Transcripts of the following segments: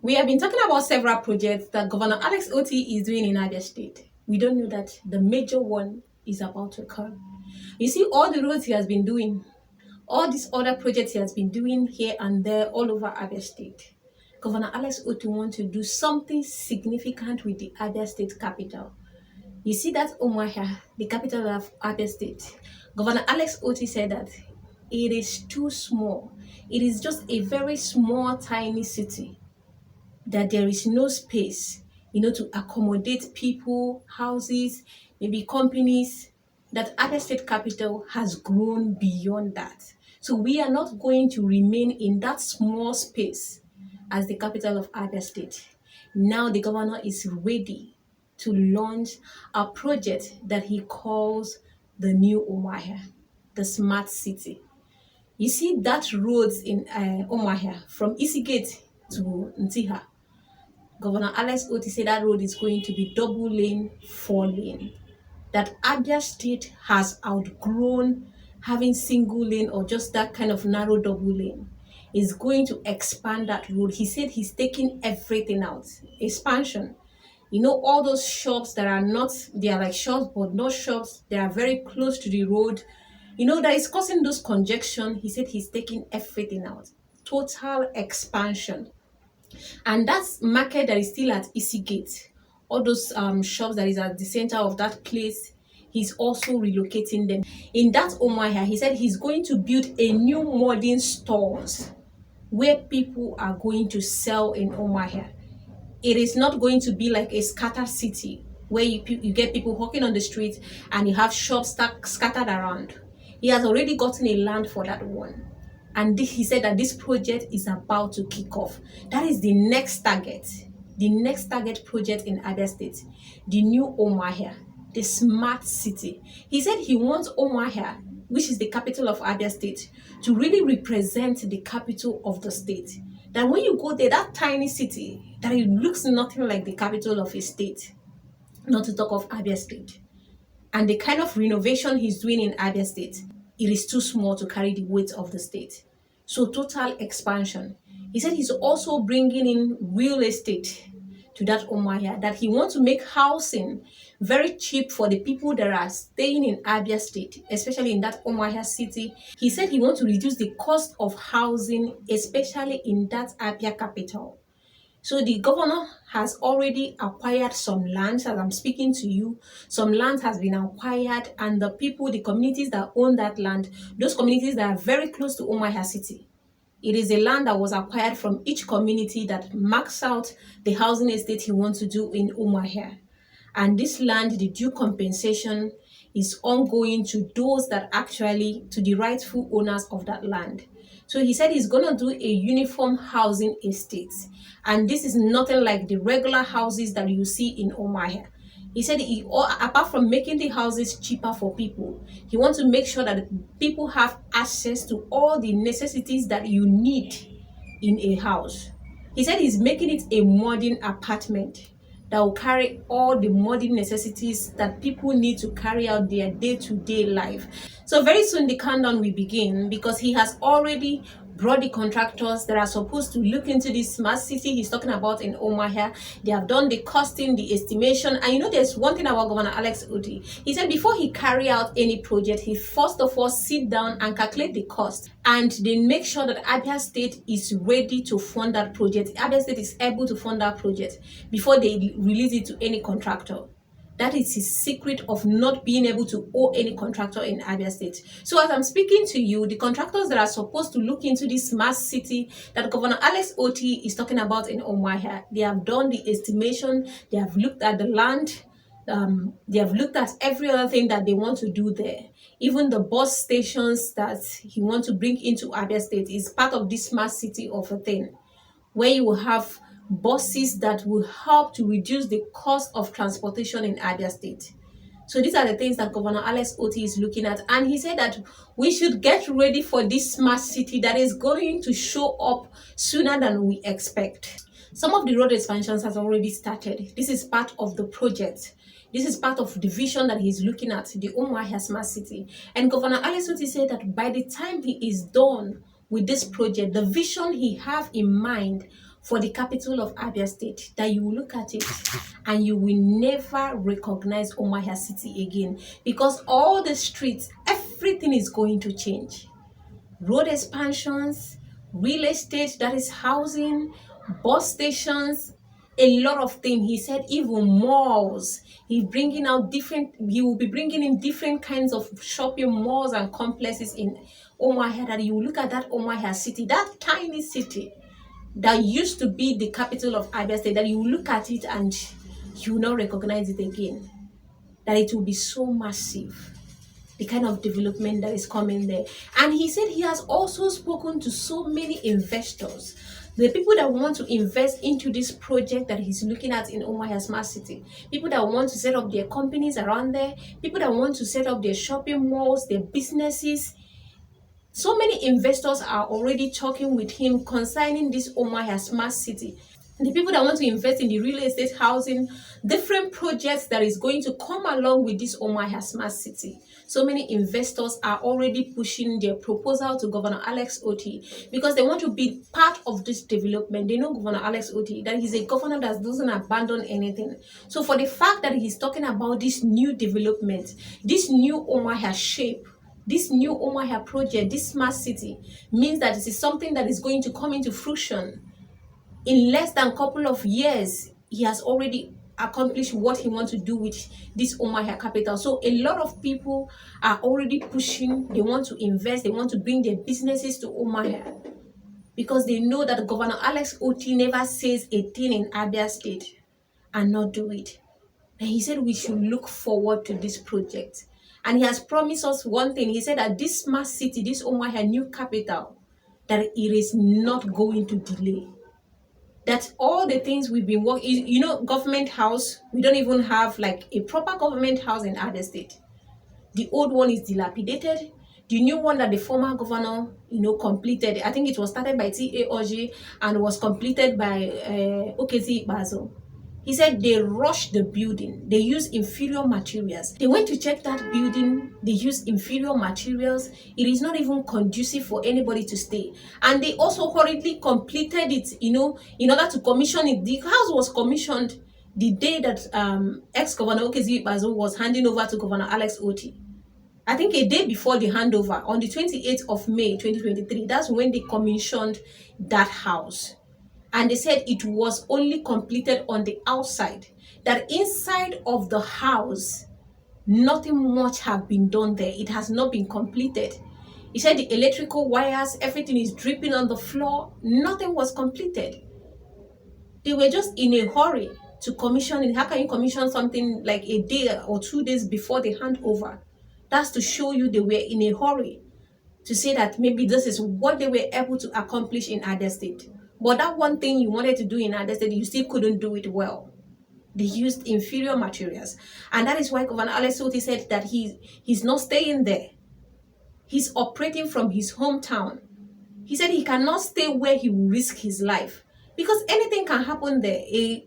We have been talking about several projects that Governor Alex Otti is doing in Abia State. We don't know that the major one is about to come. You see, all the roads he has been doing, all these other projects he has been doing here and there all over Abia State. Governor Alex Otti wants to do something significant with the Abia State capital. You see that Umuahia, the capital of Abia State. Governor Alex Otti said that it is too small. It is just a very small, tiny city that there is no space, to accommodate people, houses, maybe companies, that Abia State capital has grown beyond that. So we are not going to remain in that small space as the capital of Abia State. Now the governor is ready to launch a project that he calls the New Umuahia, the smart city. You see that roads in Umuahia from Isigate to Ntiha. Governor Alex Otti said that road is going to be double lane, 4 lane. That Abia State has outgrown having single lane or just that kind of narrow double lane. Is going to expand that road. He said he's taking everything out. Expansion. All those shops that are not, they are like shops but not shops, they are very close to the road. That is causing those congestion. He said he's taking everything out. Total expansion. And that market that is still at Isigate, all those shops that is at the center of that place, he's also relocating them. In that Umuahia, he said he's going to build a new modern stores where people are going to sell in Umuahia. It is not going to be like a scattered city where you get people walking on the street and you have shops scattered around. He has already gotten a land for that one. And he said that this project is about to kick off. That is the next target. The next target project in Abia State. The new Umuahia, the smart city. He said he wants Umuahia, which is the capital of Abia State, to really represent the capital of the state. That when you go there, that tiny city, that it looks nothing like the capital of a state. Not to talk of Abia State. And the kind of renovation he's doing in Abia State, it is too small to carry the weight of the state. So total expansion. He said he's also bringing in real estate to that Umuahia, that he wants to make housing very cheap for the people that are staying in Abia State, especially in that Umuahia city. He said he wants to reduce the cost of housing, especially in that Abia capital. So the governor has already acquired some lands. As I'm speaking to you, some land has been acquired, and the people, the communities that own that land, those communities that are very close to Umuahia city, it is a land that was acquired from each community that marks out the housing estate he wants to do in Umuahia. And this land, the due compensation is ongoing to those that actually, to the rightful owners of that land. So he said he's going to do a uniform housing estate. And this is nothing like the regular houses that you see in Umuahia. He said apart from making the houses cheaper for people, he wants to make sure that people have access to all the necessities that you need in a house. He said he's making it a modern apartment that will carry all the modern necessities that people need to carry out their day-to-day life. So very soon the countdown will begin, because he has already brought the contractors that are supposed to look into this smart city he's talking about in Umuahia. They have done the costing, the estimation. And there's one thing about Governor Alex Otti. He said before he carry out any project, he first of all sit down and calculate the cost, and then make sure that Abia State is ready to fund that project. Abia State is able to fund that project before they release it to any contractor. That is his secret of not being able to owe any contractor in Abia State. So as I'm speaking to you, the contractors that are supposed to look into this smart city that Governor Alex Otti is talking about in Umuahia, they have done the estimation, they have looked at the land, they have looked at every other thing that they want to do there. Even the bus stations that he wants to bring into Abia State is part of this smart city of a thing, where you will have buses that will help to reduce the cost of transportation in Abia State. So these are the things that Governor Alex Otti is looking at. And he said that we should get ready for this smart city that is going to show up sooner than we expect. Some of the road expansions has already started. This is part of the project. This is part of the vision that he's looking at, the Umuahia smart city. And Governor Alex Otti said that by the time he is done with this project, the vision he have in mind for the capital of Abia State, that you will look at it and you will never recognize Umuahia City again, because all the streets, everything is going to change. Road expansions, real estate, that is housing, bus stations, a lot of things. He said even malls. He will be bringing in different kinds of shopping malls and complexes in Umuahia, that you look at that Umuahia city, that tiny city that used to be the capital of Abia State, that you look at it and you will not recognize it again. That it will be so massive, the kind of development that is coming there. And he said he has also spoken to so many investors, the people that want to invest into this project that he's looking at in Umuahia Smart City, people that want to set up their companies around there, people that want to set up their shopping malls, their businesses. So many investors are already talking with him concerning this Umuahia Smart City. The people that want to invest in the real estate, housing, different projects that is going to come along with this Umuahia Smart City. So many investors are already pushing their proposal to Governor Alex Otti because they want to be part of this development. They know Governor Alex Otti, that he's a governor that doesn't abandon anything. So for the fact that he's talking about this new development, this new Umuahia shape, this new Umuahia project, this smart city, means that this is something that is going to come into fruition. In less than a couple of years, he has already accomplished what he wants to do with this Umuahia capital. So a lot of people are already pushing, they want to invest, they want to bring their businesses to Umuahia because they know that Governor Alex Otti never says a thing in Abia State and not do it. And he said we should look forward to this project. And he has promised us one thing. He said that this smart city, this Umuahia new capital, that it is not going to delay. That all the things we've been working, government house, we don't even have like a proper government house in Abia State. The old one is dilapidated. The new one that the former governor, completed, I think it was started by T.A. Oji and was completed by Okezi Bazo. He said they rushed the building. They used inferior materials. They went to check that building. They used inferior materials. It is not even conducive for anybody to stay. And they also hurriedly completed it, in order to commission it. The house was commissioned the day that ex-governor Okezi Bazo was handing over to Governor Alex Otti. I think a day before the handover, on the 28th of May 2023, that's when they commissioned that house. And they said it was only completed on the outside, that inside of the house, nothing much have been done there. It has not been completed. He said the electrical wires, everything is dripping on the floor. Nothing was completed. They were just in a hurry to commission it. How can you commission something like a day or 2 days before the handover? That's to show you they were in a hurry to say that maybe this is what they were able to accomplish in Abia State. But that one thing you wanted to do in Abia State, you still couldn't do it well. They used inferior materials. And that is why Governor Alex Otti said that he's not staying there. He's operating from his hometown. He said he cannot stay where he will risk his life, because anything can happen there.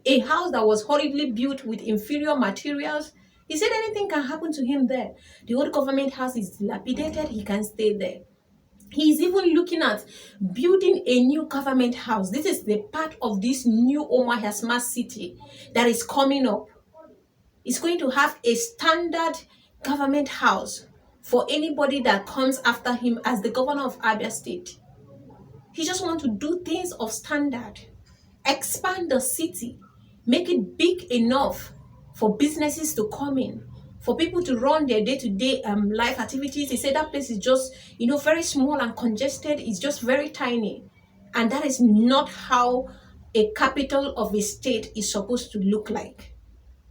A house that was hurriedly built with inferior materials, he said anything can happen to him there. The old government house is dilapidated. He can stay there. He's even looking at building a new government house. This is the part of this new Umuahia Smart City that is coming up. It's going to have a standard government house for anybody that comes after him as the governor of Abia State. He just wants to do things of standard, expand the city, make it big enough for businesses to come in, for people to run their day-to-day life activities. He said that place is just, very small and congested. It's just very tiny. And that is not how a capital of a state is supposed to look like.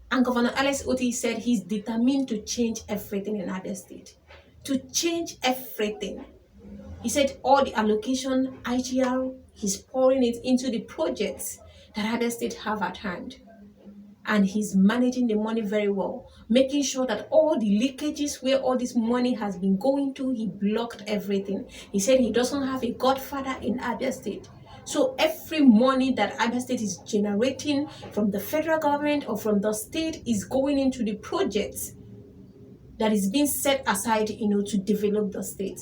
And Governor Alex Otti said he's determined to change everything in Abia State. To change everything. He said all the allocation, IGR, he's pouring it into the projects that Abia State have at hand. And he's managing the money very well, making sure that all the leakages where all this money has been going to, he blocked everything. He said he doesn't have a godfather in Abia State. So every money that Abia State is generating from the federal government or from the state is going into the projects that is being set aside, to develop the state.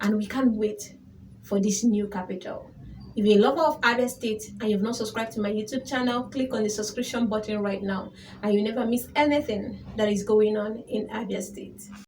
And we can't wait for this new capital. If you're a lover of Abia State and you've not subscribed to my YouTube channel, click on the subscription button right now and you never miss anything that is going on in Abia State.